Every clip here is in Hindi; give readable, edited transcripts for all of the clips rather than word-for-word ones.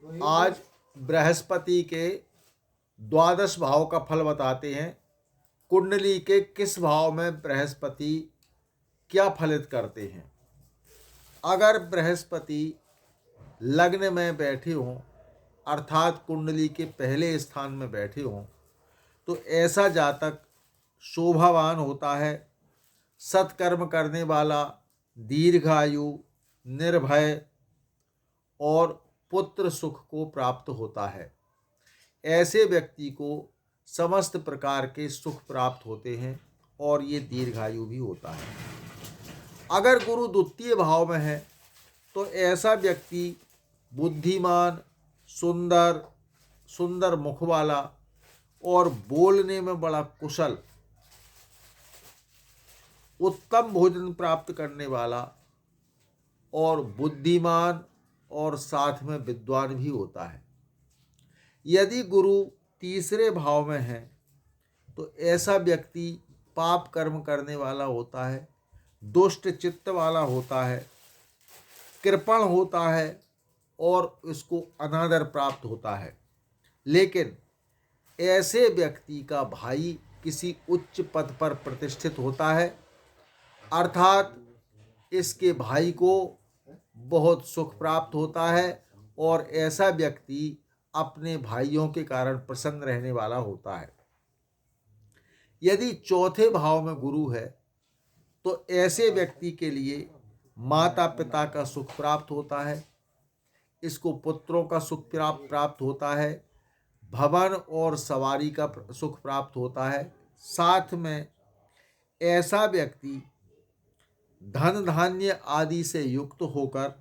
आज बृहस्पति के द्वादश भाव का फल बताते हैं। कुंडली के किस भाव में बृहस्पति क्या फलित करते हैं। अगर बृहस्पति लग्न में बैठे हों अर्थात कुंडली के पहले स्थान में बैठे हों तो ऐसा जातक शोभावान होता है, सत्कर्म करने वाला, दीर्घायु, निर्भय और पुत्र सुख को प्राप्त होता है। ऐसे व्यक्ति को समस्त प्रकार के सुख प्राप्त होते हैं और ये दीर्घायु भी होता है। अगर गुरु द्वितीय भाव में है तो ऐसा व्यक्ति बुद्धिमान, सुंदर सुंदर मुख वाला और बोलने में बड़ा कुशल, उत्तम भोजन प्राप्त करने वाला और बुद्धिमान और साथ में विद्वान भी होता है। यदि गुरु तीसरे भाव में है तो ऐसा व्यक्ति पाप कर्म करने वाला होता है, दुष्ट चित्त वाला होता है, कृपण होता है और इसको अनादर प्राप्त होता है। लेकिन ऐसे व्यक्ति का भाई किसी उच्च पद पर प्रतिष्ठित होता है अर्थात इसके भाई को बहुत सुख प्राप्त होता है और ऐसा व्यक्ति अपने भाइयों के कारण प्रसन्न रहने वाला होता है। यदि चौथे भाव में गुरु है तो ऐसे व्यक्ति के लिए माता पिता का सुख प्राप्त होता है, इसको पुत्रों का सुख प्राप्त होता है, भवन और सवारी का सुख प्राप्त होता है। साथ में ऐसा व्यक्ति धन धान्य आदि से युक्त होकर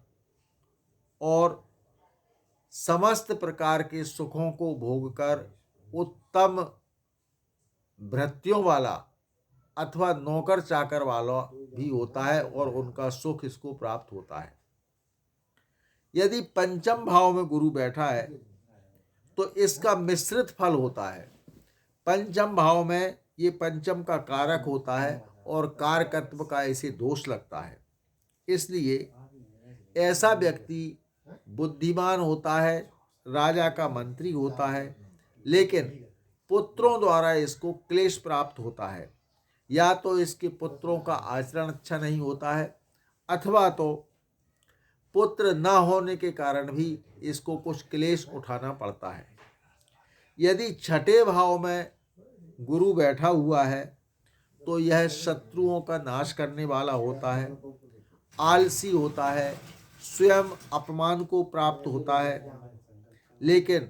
और समस्त प्रकार के सुखों को भोगकर उत्तम भृत्यों वाला अथवा नौकर चाकर वाला भी होता है और उनका सुख इसको प्राप्त होता है। यदि पंचम भाव में गुरु बैठा है तो इसका मिश्रित फल होता है। पंचम भाव में ये पंचम का कारक होता है और कारकत्व का इसे दोष लगता है, इसलिए ऐसा व्यक्ति बुद्धिमान होता है, राजा का मंत्री होता है, लेकिन पुत्रों द्वारा इसको क्लेश प्राप्त होता है। या तो इसके पुत्रों का आचरण अच्छा नहीं होता है अथवा तो पुत्र न होने के कारण भी इसको कुछ क्लेश उठाना पड़ता है। यदि छठे भाव में गुरु बैठा हुआ है तो यह शत्रुओं का नाश करने वाला होता है, आलसी होता है, स्वयं अपमान को प्राप्त होता है। लेकिन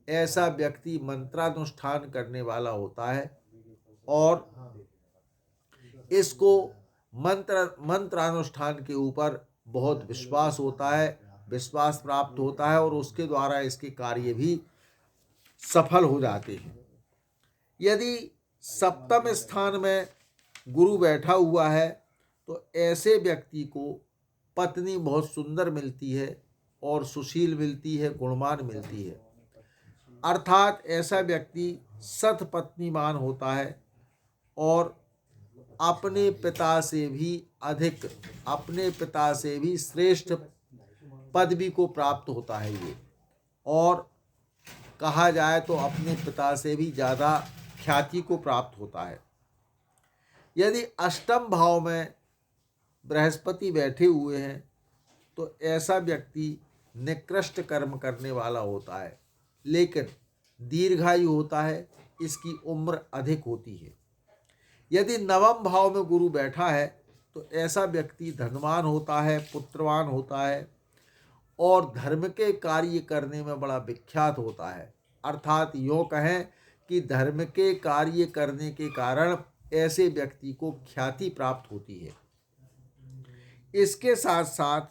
ऐसा व्यक्ति मंत्रानुष्ठान करने वाला होता है और इसको मंत्रानुष्ठान के ऊपर बहुत विश्वास होता है, विश्वास प्राप्त होता है और उसके द्वारा इसके कार्य भी सफल हो जाते हैं। यदि सप्तम स्थान में गुरु बैठा हुआ है तो ऐसे व्यक्ति को पत्नी बहुत सुंदर मिलती है और सुशील मिलती है, गुणवान मिलती है अर्थात ऐसा व्यक्ति सतपत्नीमान होता है और अपने पिता से भी अधिक, अपने पिता से भी श्रेष्ठ पदवी को प्राप्त होता है ये, और कहा जाए तो अपने पिता से भी ज़्यादा ख्याति को प्राप्त होता है। यदि अष्टम भाव में बृहस्पति बैठे हुए हैं तो ऐसा व्यक्ति निकृष्ट कर्म करने वाला होता है, लेकिन दीर्घायु होता है, इसकी उम्र अधिक होती है। यदि नवम भाव में गुरु बैठा है तो ऐसा व्यक्ति धनवान होता है, पुत्रवान होता है और धर्म के कार्य करने में बड़ा विख्यात होता है अर्थात यूँ कहें कि धर्म के कार्य करने के कारण ऐसे व्यक्ति को ख्याति प्राप्त होती है। इसके साथ साथ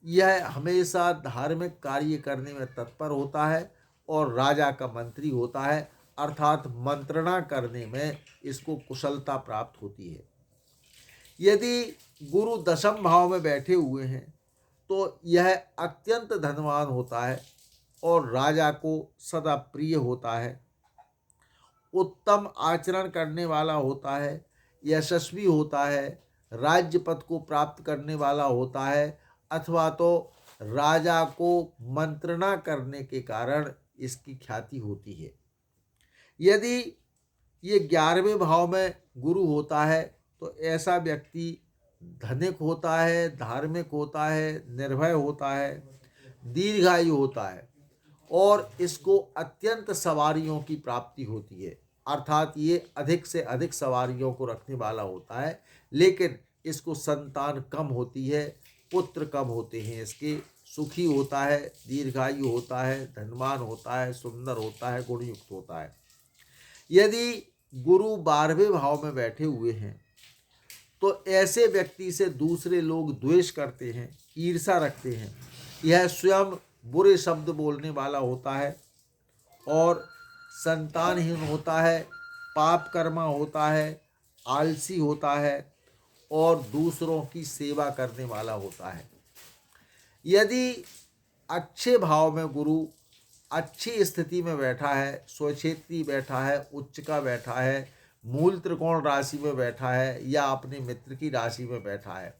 यह हमेशा धार्मिक कार्य करने में तत्पर होता है और राजा का मंत्री होता है अर्थात मंत्रणा करने में इसको कुशलता प्राप्त होती है। यदि गुरु दशम भाव में बैठे हुए हैं तो यह अत्यंत धनवान होता है और राजा को सदा प्रिय होता है, उत्तम आचरण करने वाला होता है, यशस्वी होता है, राज्य पद को प्राप्त करने वाला होता है अथवा तो राजा को मंत्रणा करने के कारण इसकी ख्याति होती है। यदि ये 11वें भाव में गुरु होता है तो ऐसा व्यक्ति धनिक होता है, धार्मिक होता है, निर्भय होता है, दीर्घायु होता है और इसको अत्यंत सवारियों की प्राप्ति होती है। अर्थात ये अधिक से अधिक सवारियों को रखने वाला होता है, लेकिन इसको संतान कम होती है, पुत्र कम होते हैं इसके। सुखी होता है, दीर्घायु होता है, धनवान होता है, सुंदर होता है, गुणयुक्त होता है। यदि गुरु 12वें भाव में बैठे हुए हैं तो ऐसे व्यक्ति से दूसरे लोग द्वेष करते हैं, ईर्ष्या रखते हैं। यह स्वयं बुरे शब्द बोलने वाला होता है और संतानहीन होता है, पाप कर्मा होता है, आलसी होता है और दूसरों की सेवा करने वाला होता है। यदि अच्छे भाव में गुरु अच्छी स्थिति में बैठा है, स्वक्षेत्री बैठा है, उच्च का बैठा है, मूल त्रिकोण राशि में बैठा है या अपने मित्र की राशि में बैठा है,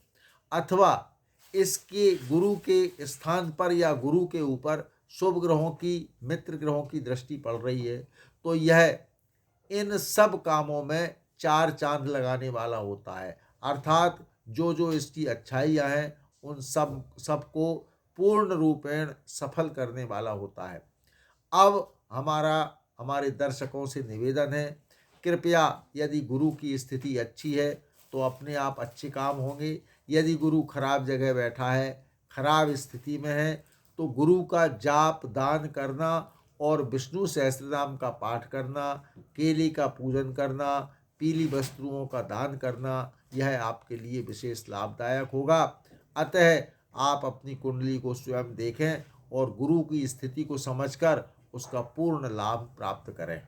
अथवा इसके गुरु के स्थान पर या गुरु के ऊपर शुभ ग्रहों की, मित्र ग्रहों की दृष्टि पड़ रही है, तो यह इन सब कामों में 4 चांद लगाने वाला होता है। अर्थात जो जो इसकी अच्छाइयाँ हैं उन सबको पूर्ण रूपेण सफल करने वाला होता है। अब हमारे दर्शकों से निवेदन है, कृपया यदि गुरु की स्थिति अच्छी है तो अपने आप अच्छे काम होंगे। यदि गुरु खराब जगह बैठा है, खराब स्थिति में है, तो गुरु का जाप दान करना और विष्णु सहस्त्रनाम का पाठ करना, केले का पूजन करना, पीली वस्तुओं का दान करना, यह आपके लिए विशेष लाभदायक होगा। अतः आप अपनी कुंडली को स्वयं देखें और गुरु की स्थिति को समझकर उसका पूर्ण लाभ प्राप्त करें।